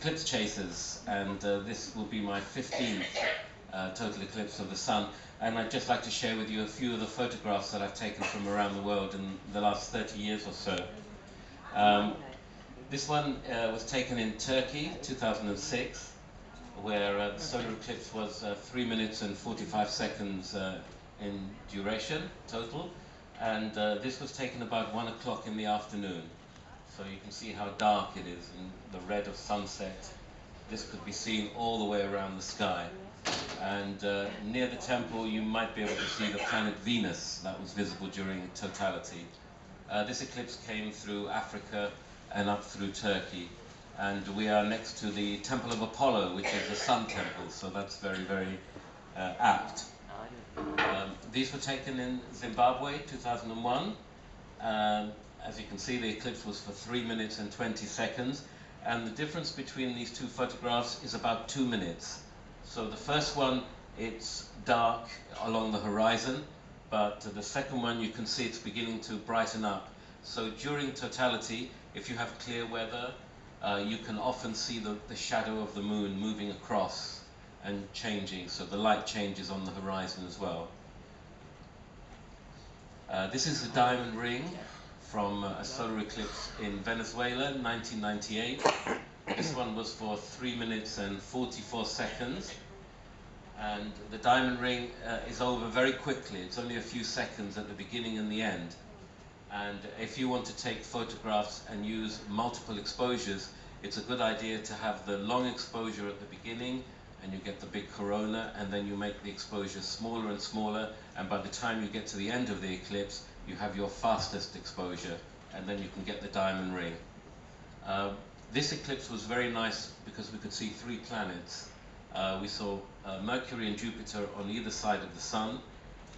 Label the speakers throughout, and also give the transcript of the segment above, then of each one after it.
Speaker 1: eclipse chasers, and this will be my 15th total eclipse of the sun. And I'd just like to share with you a few of the photographs that I've taken from around the world in the last 30 years or so. This one was taken in Turkey, 2006, where the solar eclipse was 3 minutes and 45 seconds in duration total. And this was taken about 1 o'clock in the afternoon. So you can see how dark it is in the red of sunset. This could be seen all the way around the sky. And near the temple you might be able to see the planet Venus that was visible during totality. This eclipse came through Africa and up through Turkey. And we are next to the Temple of Apollo, which is the sun temple, so that's very, very apt. These were taken in Zimbabwe, 2001. As you can see, the eclipse was for 3 minutes and 20 seconds, and the difference between these two photographs is about 2 minutes. So the first one, it's dark along the horizon, but the second one, you can see it's beginning to brighten up. So during totality, if you have clear weather, you can often see the shadow of the moon moving across and changing, so the light changes on the horizon as well. This is the diamond ring from a solar eclipse in Venezuela, 1998. This one was for 3 minutes and 44 seconds. And the diamond ring is over very quickly. It's only a few seconds at the beginning and the end. And if you want to take photographs and use multiple exposures, it's a good idea to have the long exposure at the beginning, and you get the big corona, and then you make the exposure smaller and smaller, and by the time you get to the end of the eclipse, you have your fastest exposure, and then you can get the diamond ring. This eclipse was very nice because we could see 3 planets. We saw Mercury and Jupiter on either side of the sun,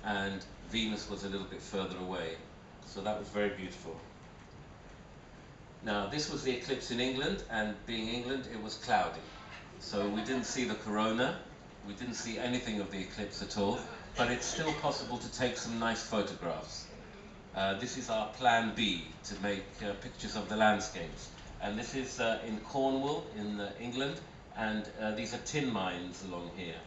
Speaker 1: and Venus was a little bit further away. So that was very beautiful. Now, this was the eclipse in England, and being England, it was cloudy. So we didn't see the corona, we didn't see anything of the eclipse at all, but it's still possible to take some nice photographs. This is our plan B, to make pictures of the landscapes. And this is in Cornwall, in England, and these are tin mines along here.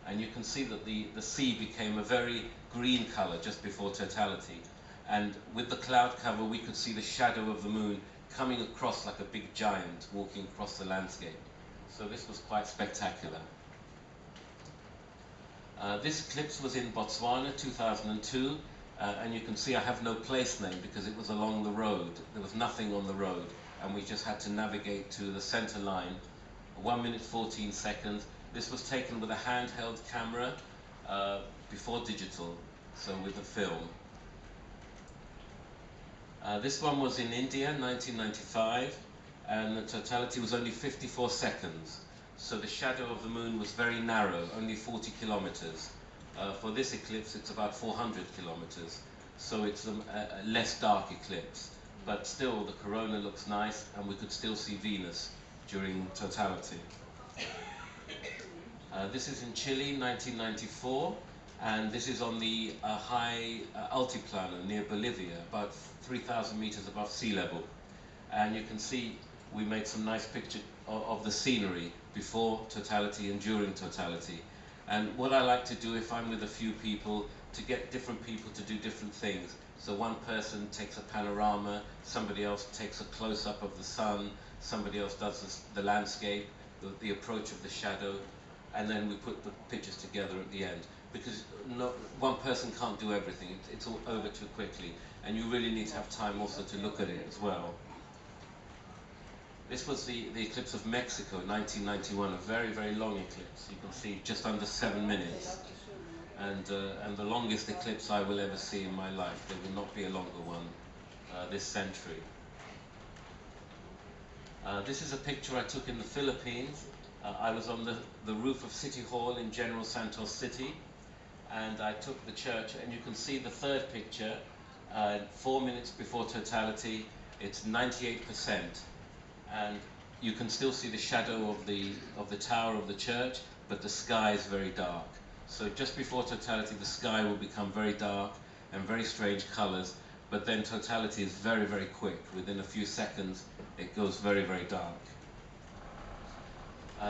Speaker 1: And you can see that the sea became a very green color just before totality. And with the cloud cover, we could see the shadow of the moon coming across like a big giant walking across the landscape. So this was quite spectacular. This eclipse was in Botswana, 2002. And you can see I have no place name because it was along the road. There was nothing on the road, and we just had to navigate to the center line. 1 minute 14 seconds. This was taken with a handheld camera before digital, so with a film. This one was in India, 1995, and the totality was only 54 seconds. So the shadow of the moon was very narrow, only 40 kilometers. For this eclipse, it's about 400 kilometers, so it's a less dark eclipse. But still, the corona looks nice, and we could still see Venus during totality. This is in Chile, 1994, and this is on the high altiplano near Bolivia, about 3,000 meters above sea level. And you can see we made some nice pictures of the scenery before totality and during totality. And what I like to do if I'm with a few people, to get different people to do different things. So one person takes a panorama, somebody else takes a close-up of the sun, somebody else does the landscape, the approach of the shadow, and then we put the pictures together at the end. Because one person can't do everything, it's all over too quickly, and you really need to have time also to look at it as well. This was the eclipse of Mexico, 1991, a very, very long eclipse. You can see just under 7 minutes. And the longest eclipse I will ever see in my life. There will not be a longer one this century. This is a picture I took in the Philippines. I was on the roof of City Hall in General Santos City, and I took the church, and you can see the third picture, 4 minutes before totality, it's 98%. And you can still see the shadow of the tower of the church, but the sky is very dark. So just before totality, the sky will become very dark and very strange colors, but then totality is very, very quick. Within a few seconds, it goes very, very dark.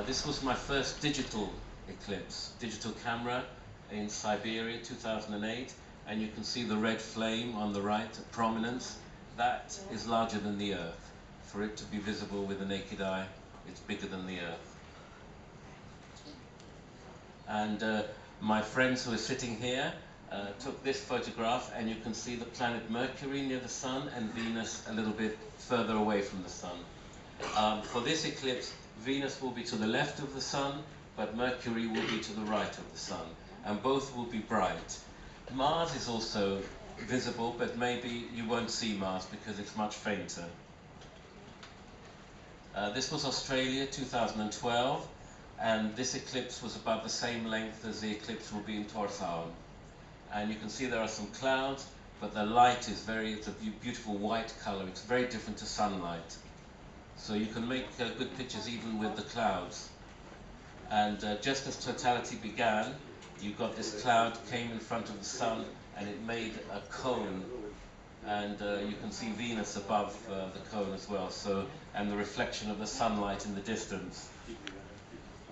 Speaker 1: This was my first digital eclipse, digital camera in Siberia, 2008, and you can see the red flame on the right, prominence. That is larger than the Earth. For it to be visible with the naked eye, it's bigger than the Earth. And my friends who are sitting here took this photograph, and you can see the planet Mercury near the Sun and Venus a little bit further away from the Sun. For this eclipse, Venus will be to the left of the Sun, but Mercury will be to the right of the Sun, and both will be bright. Mars is also visible, but maybe you won't see Mars because it's much fainter. This was Australia, 2012, and this eclipse was about the same length as the eclipse will be in Torshavn. And you can see there are some clouds, but the light is it's a beautiful white color. It's very different to sunlight. So you can make good pictures even with the clouds. And just as totality began, you got this cloud came in front of the Sun, and it made a cone. And you can see Venus above the cone as well, and the reflection of the sunlight in the distance.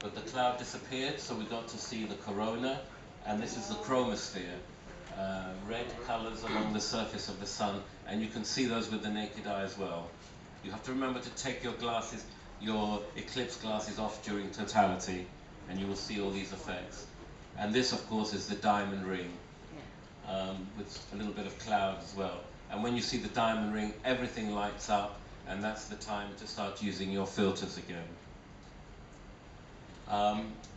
Speaker 1: But the cloud disappeared, so we got to see the corona, and this is the chromosphere. Red colors along the surface of the Sun, and you can see those with the naked eye as well. You have to remember to take your glasses, your eclipse glasses off during totality, and you will see all these effects. And this, of course, is the diamond ring, with a little bit of cloud as well. And when you see the diamond ring, everything lights up, and that's the time to start using your filters again.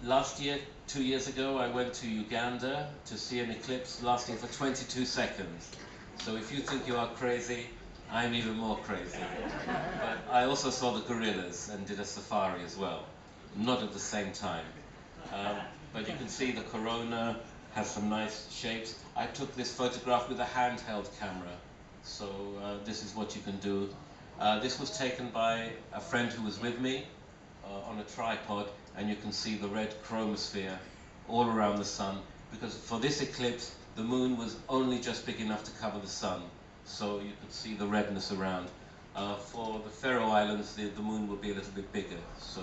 Speaker 1: Last year, 2 years ago, I went to Uganda to see an eclipse lasting for 22 seconds. So if you think you are crazy, I'm even more crazy. But I also saw the gorillas and did a safari as well, not at the same time. But you can see the corona has some nice shapes. I took this photograph with a handheld camera, so this is what you can do. This was taken by a friend who was with me on a tripod, and you can see the red chromosphere all around the Sun, because for this eclipse the moon was only just big enough to cover the Sun, so you could see the redness around. For the Faroe Islands, the moon will be a little bit bigger, so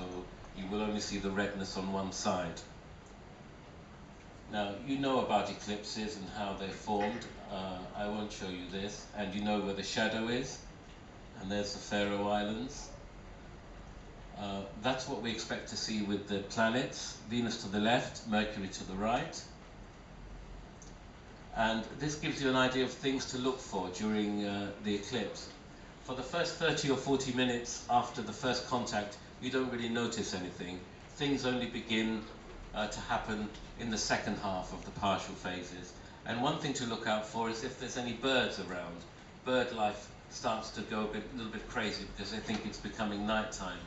Speaker 1: you will only see the redness on one side. Now, you know about eclipses and how they're formed. I won't show you this, and you know where the shadow is, and there's the Faroe Islands. That's what we expect to see with the planets, Venus to the left, Mercury to the right. And this gives you an idea of things to look for during the eclipse. For the first 30 or 40 minutes after the first contact, you don't really notice anything. Things only begin to happen in the second half of the partial phases. And one thing to look out for is if there's any birds around. Bird life starts to go a little bit crazy because they think it's becoming nighttime.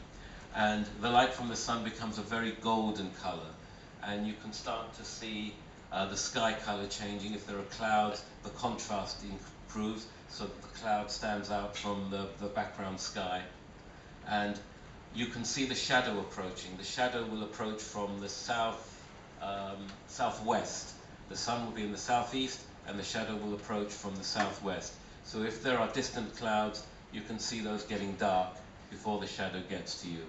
Speaker 1: And the light from the Sun becomes a very golden color, and you can start to see the sky color changing. If there are clouds, the contrast improves so that the cloud stands out from the background sky. And you can see the shadow approaching. The shadow will approach from the southwest. The Sun will be in the southeast, and the shadow will approach from the southwest. So if there are distant clouds, you can see those getting dark before the shadow gets to you.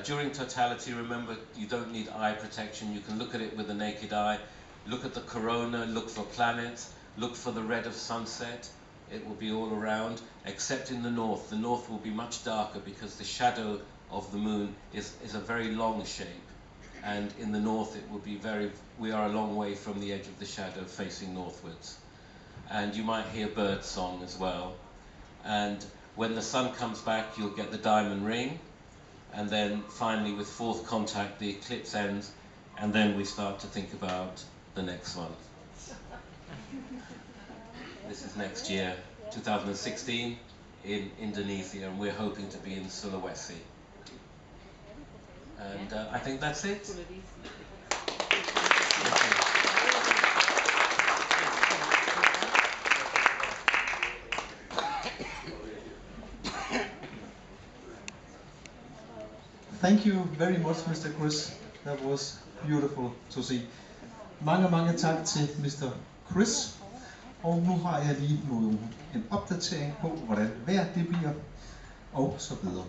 Speaker 1: During totality, remember, you don't need eye protection. You can look at it with the naked eye. Look at the corona, look for planets, look for the red of sunset. It will be all around, except in the north. The north will be much darker because the shadow of the moon is a very long shape. And in the north, it will be we are a long way from the edge of the shadow facing northwards. And you might hear bird song as well. And when the Sun comes back, you'll get the diamond ring. And then finally, with fourth contact, the eclipse ends, and then we start to think about the next one. This is next year, 2016, in Indonesia, and we're hoping to be in Sulawesi. And I think that's it.
Speaker 2: Thank you very much, Mr. Kryss. That was beautiful to see. Mange tak til Mr. Kryss. Og nu har jeg lige en opdatering på, hvordan vejr det bliver, og så videre.